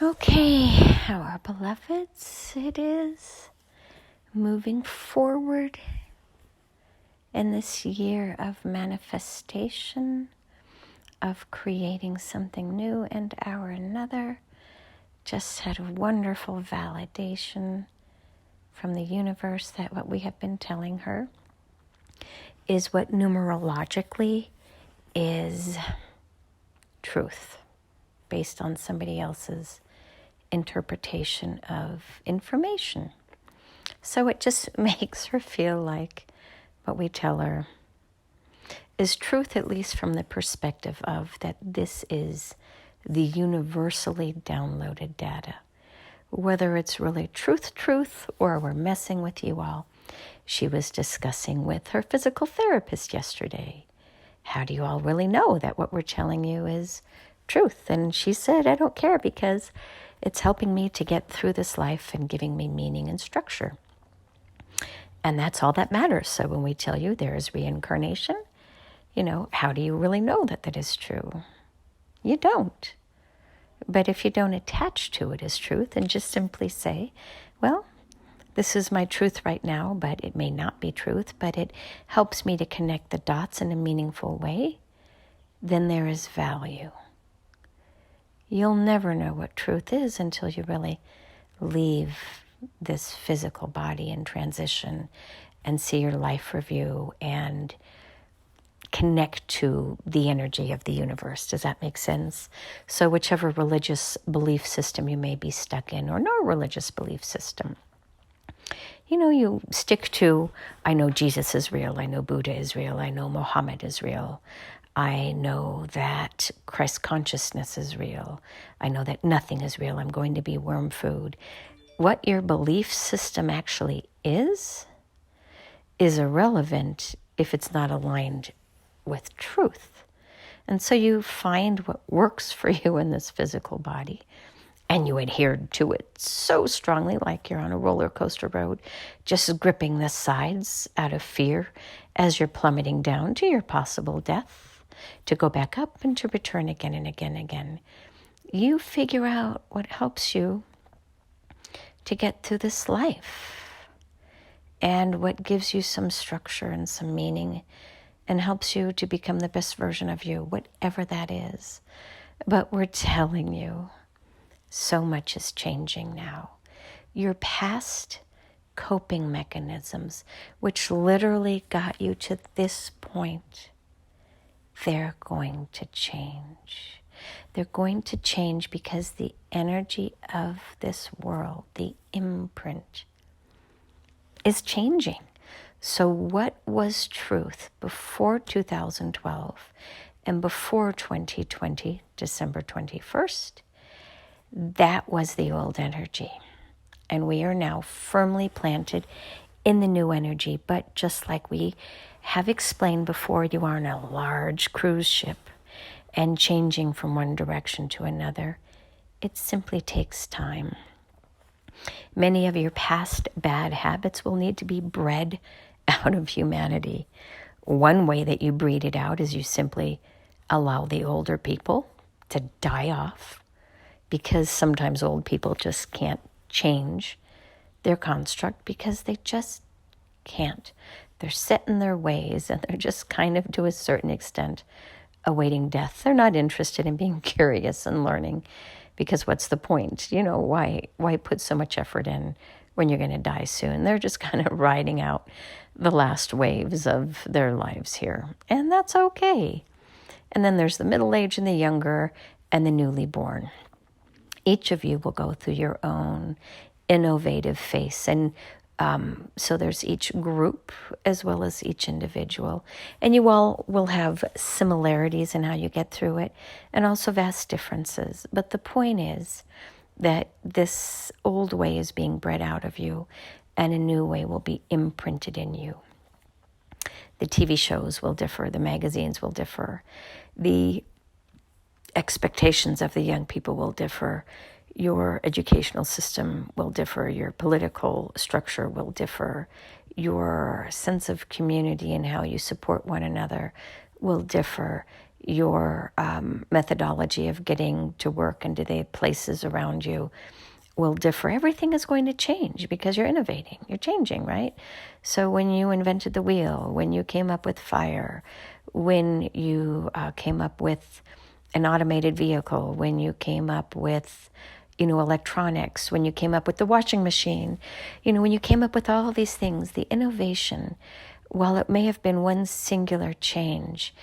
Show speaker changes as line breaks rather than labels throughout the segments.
Okay, our beloveds, it is moving forward in this year of manifestation, of creating something new and our another. Just had a wonderful validation from the universe that what we have been telling her is what numerologically is truth based on somebody else's interpretation of information. So it just makes her feel like what we tell her is truth, at least from the perspective of that this is the universally downloaded data. Whether it's really truth, or we're messing with you all. She was discussing with her physical therapist yesterday. How do you all really know that what we're telling you is truth? And she said, I don't care because it's helping me to get through this life and giving me meaning and structure. And that's all that matters. So when we tell you there is reincarnation, how do you really know that that is true? You don't. But if you don't attach to it as truth and just simply say, well, this is my truth right now, but it may not be truth, but it helps me to connect the dots in a meaningful way, then there is value. You'll never know what truth is until you really leave this physical body and transition and see your life review and connect to the energy of the universe. Does that make sense? So whichever religious belief system you may be stuck in, or no religious belief system, you stick to, I know Jesus is real, I know Buddha is real, I know Muhammad is real, I know that Christ consciousness is real, I know that nothing is real, I'm going to be worm food. What your belief system actually is irrelevant if it's not aligned with truth. And so you find what works for you in this physical body, and you adhere to it so strongly, like you're on a roller coaster road, just gripping the sides out of fear as you're plummeting down to your possible death, to go back up and to return again and again and again. You figure out what helps you to get through this life and what gives you some structure and some meaning and helps you to become the best version of you, whatever that is. But we're telling you, so much is changing now. Your past coping mechanisms, which literally got you to this point, they're going to change. They're going to change because the energy of this world, the imprint, is changing. So what was truth before 2012 and before 2020, December 21st? That was the old energy. And we are now firmly planted in the new energy. But just like we have explained before, you are on a large cruise ship and changing from one direction to another. It simply takes time. Many of your past bad habits will need to be bred out of humanity. One way that you breed it out is you simply allow the older people to die off, because sometimes old people just can't change their construct because they just can't. They're set in their ways and they're just kind of, to a certain extent, awaiting death. They're not interested in being curious and learning, because what's the point? Why put so much effort in when you're going to die soon? They're just kind of riding out the last waves of their lives here. And that's okay. And then there's the middle age and the younger and the newly born. Each of you will go through your own innovative phase. And so there's each group as well as each individual. And you all will have similarities in how you get through it, and also vast differences. But the point is that this old way is being bred out of you, and a new way will be imprinted in you. The TV shows will differ. The magazines will differ. The expectations of the young people will differ. Your educational system will differ. Your political structure will differ. Your sense of community and how you support one another will differ. your methodology of getting to work and to the places around you will differ. Everything is going to change because you're innovating, you're changing, right? So when you invented the wheel, when you came up with fire, when you came up with an automated vehicle, when you came up with, electronics, when you came up with the washing machine, when you came up with all these things, the innovation, while it may have been one singular change,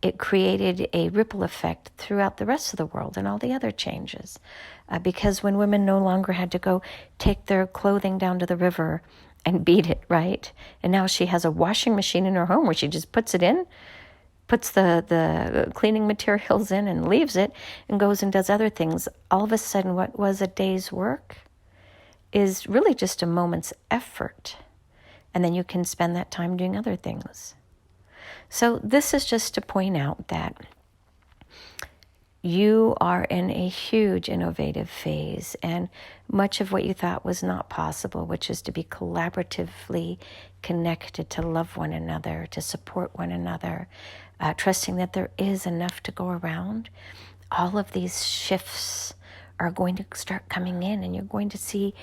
it created a ripple effect throughout the rest of the world and all the other changes. Because when women no longer had to go take their clothing down to the river and beat it, right? And now she has a washing machine in her home where she just puts it in, puts the cleaning materials in and leaves it and goes and does other things. All of a sudden, what was a day's work is really just a moment's effort. And then you can spend that time doing other things. So this is just to point out that you are in a huge innovative phase, and much of what you thought was not possible, which is to be collaboratively connected, to love one another, to support one another, trusting that there is enough to go around. All of these shifts are going to start coming in, and you're going to see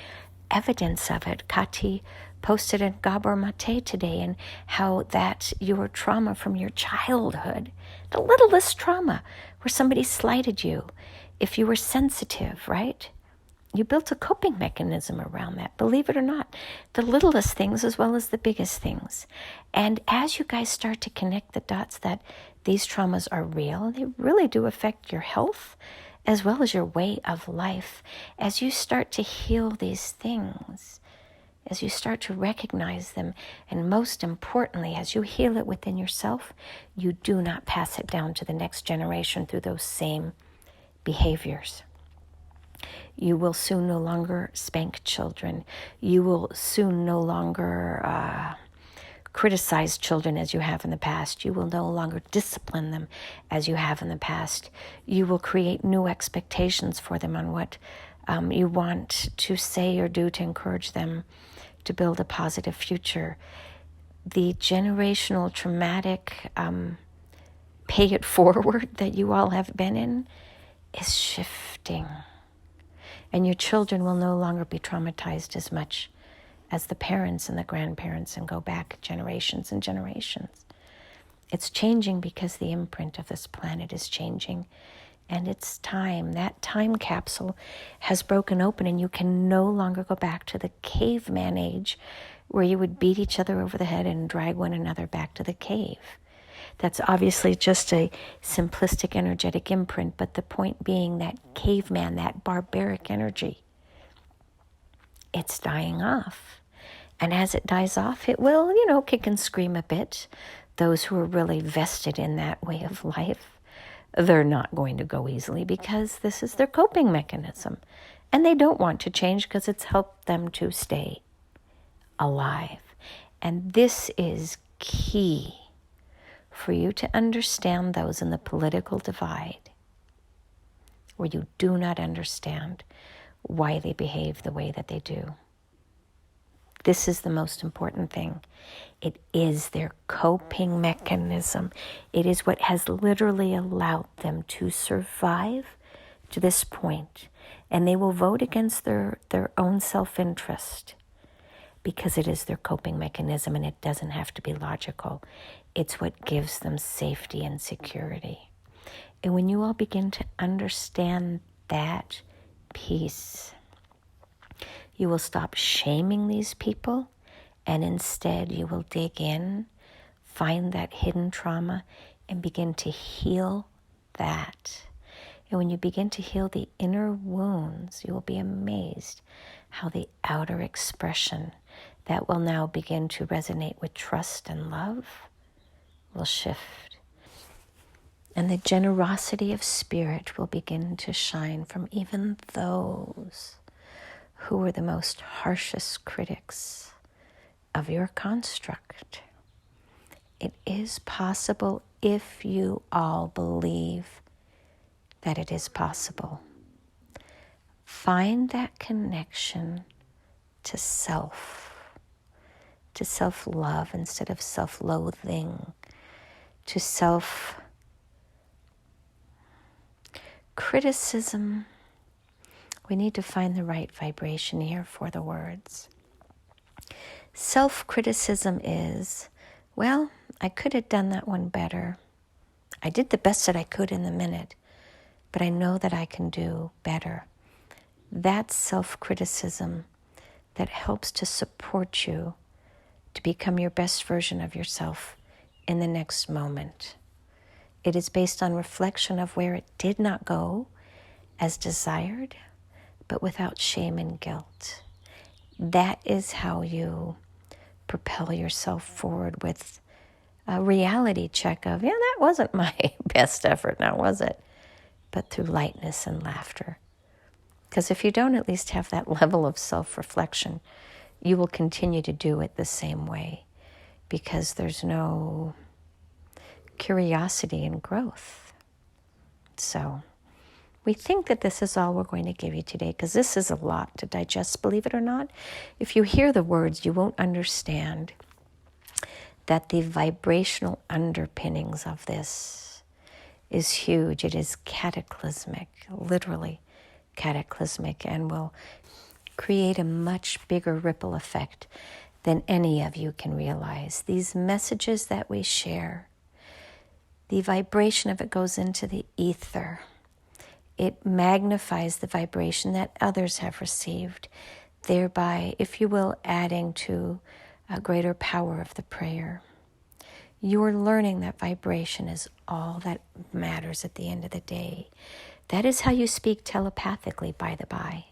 evidence of it. Kati posted in Gabor Mate today, and how that your trauma from your childhood, the littlest trauma where somebody slighted you, if you were sensitive, right? You built a coping mechanism around that, believe it or not. The littlest things as well as the biggest things. And as you guys start to connect the dots that these traumas are real, they really do affect your health as well as your way of life. As you start to heal these things, as you start to recognize them, and most importantly, as you heal it within yourself, you do not pass it down to the next generation through those same behaviors. You will soon no longer spank children. You will soon no longer criticize children as you have in the past. You will no longer discipline them as you have in the past. You will create new expectations for them on what you want to say or do to encourage them to build a positive future. The generational traumatic pay it forward that you all have been in is shifting. And your children will no longer be traumatized as much as the parents and the grandparents, and go back generations and generations. It's changing because the imprint of this planet is changing. And it's time. That time capsule has broken open, and you can no longer go back to the caveman age where you would beat each other over the head and drag one another back to the cave. That's obviously just a simplistic, energetic imprint, but the point being that caveman, that barbaric energy, it's dying off. And as it dies off, it will, kick and scream a bit. Those who are really vested in that way of life, they're not going to go easily because this is their coping mechanism. And they don't want to change because it's helped them to stay alive. And this is key for you to understand those in the political divide, where you do not understand why they behave the way that they do. This is the most important thing. It is their coping mechanism. It is what has literally allowed them to survive to this point. And they will vote against their own self-interest because it is their coping mechanism, and it doesn't have to be logical. It's what gives them safety and security. And when you all begin to understand that piece, you will stop shaming these people, and instead you will dig in, find that hidden trauma, and begin to heal that. And when you begin to heal the inner wounds, you will be amazed how the outer expression that will now begin to resonate with trust and love will shift. And the generosity of spirit will begin to shine from even those who were the most harshest critics of your construct. It is possible if you all believe that it is possible. Find that connection to self-love instead of self-loathing, to Criticism, we need to find the right vibration here for the words. Self-criticism is, well, I could have done that one better. I did the best that I could in the minute, but I know that I can do better. That's self-criticism that helps to support you to become your best version of yourself in the next moment. It is based on reflection of where it did not go as desired, but without shame and guilt. That is how you propel yourself forward with a reality check of, yeah, that wasn't my best effort, now was it? But through lightness and laughter. Because if you don't at least have that level of self-reflection, you will continue to do it the same way because there's no curiosity and growth. So we think that this is all we're going to give you today because this is a lot to digest, believe it or not. If you hear the words, you won't understand that the vibrational underpinnings of this is huge. It is cataclysmic, literally cataclysmic, and will create a much bigger ripple effect than any of you can realize. These messages that we share, the vibration of it goes into the ether. It magnifies the vibration that others have received, thereby, if you will, adding to a greater power of the prayer. You're learning that vibration is all that matters at the end of the day. That is how you speak telepathically, by the by.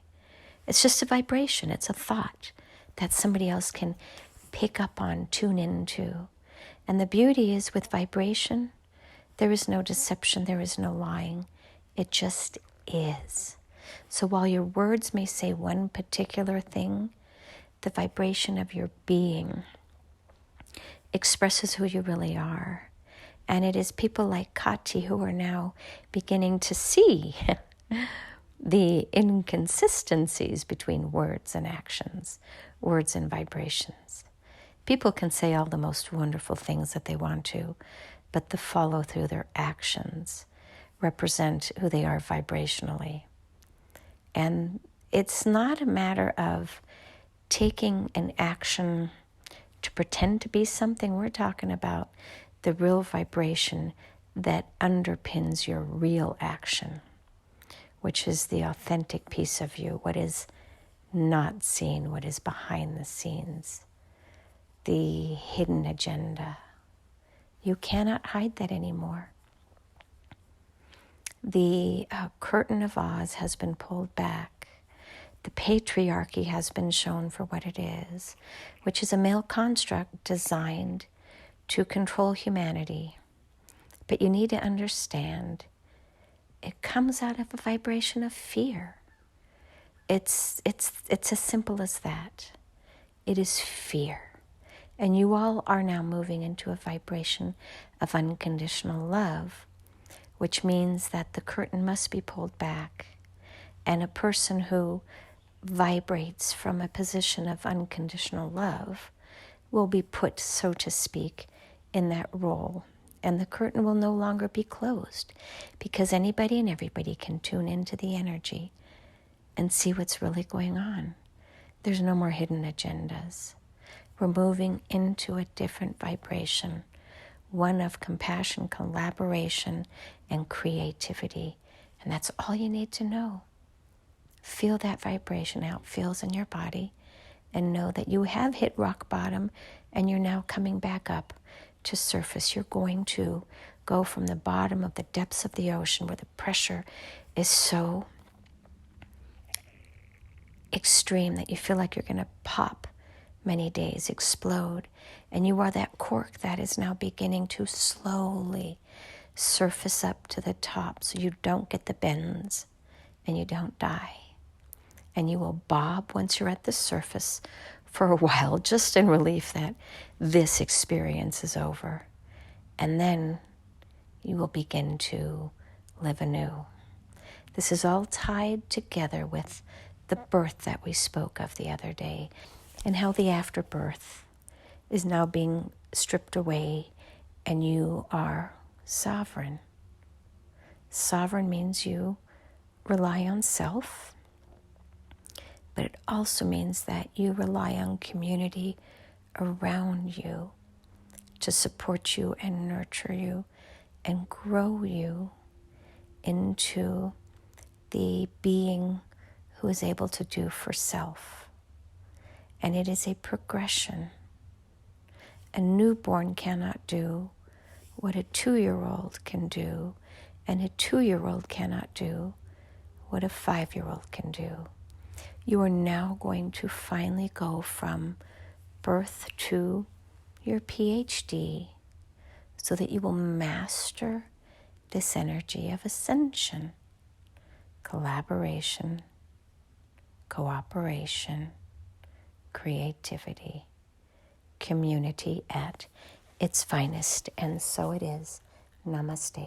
It's just a vibration. It's a thought that somebody else can pick up on, tune into. And the beauty is with vibration, there is no deception, there is no lying. It just is. So while your words may say one particular thing, the vibration of your being expresses who you really are. And it is people like Kati who are now beginning to see the inconsistencies between words and actions, words and vibrations. People can say all the most wonderful things that they want to, but the follow through their actions represent who they are vibrationally. And it's not a matter of taking an action to pretend to be something. We're talking about the real vibration that underpins your real action, which is the authentic piece of you, what is not seen, what is behind the scenes, the hidden agenda. You cannot hide that anymore. The curtain of Oz has been pulled back. The patriarchy has been shown for what it is, which is a male construct designed to control humanity. But you need to understand, it comes out of a vibration of fear. It's as simple as that. It is fear. And you all are now moving into a vibration of unconditional love, which means that the curtain must be pulled back. And a person who vibrates from a position of unconditional love will be put, so to speak, in that role. And the curtain will no longer be closed because anybody and everybody can tune into the energy and see what's really going on. There's no more hidden agendas. We're moving into a different vibration, one of compassion, collaboration, and creativity. And that's all you need to know. Feel that vibration, how it feels in your body, and know that you have hit rock bottom and you're now coming back up to surface. You're going to go from the bottom of the depths of the ocean where the pressure is so extreme that you feel like you're going to pop many days, explode. And you are that cork that is now beginning to slowly surface up to the top so you don't get the bends and you don't die. And you will bob once you're at the surface for a while, just in relief that this experience is over. And then you will begin to live anew. This is all tied together with the birth that we spoke of the other day, and how the afterbirth is now being stripped away and you are sovereign. Sovereign means you rely on self, but it also means that you rely on community around you to support you and nurture you and grow you into the being who is able to do for self. And it is a progression. A newborn cannot do what a 2-year-old can do, and a 2-year-old cannot do what a 5-year-old can do. You are now going to finally go from birth to your PhD so that you will master this energy of ascension, collaboration, cooperation, creativity, community at its finest. And so it is. Namaste.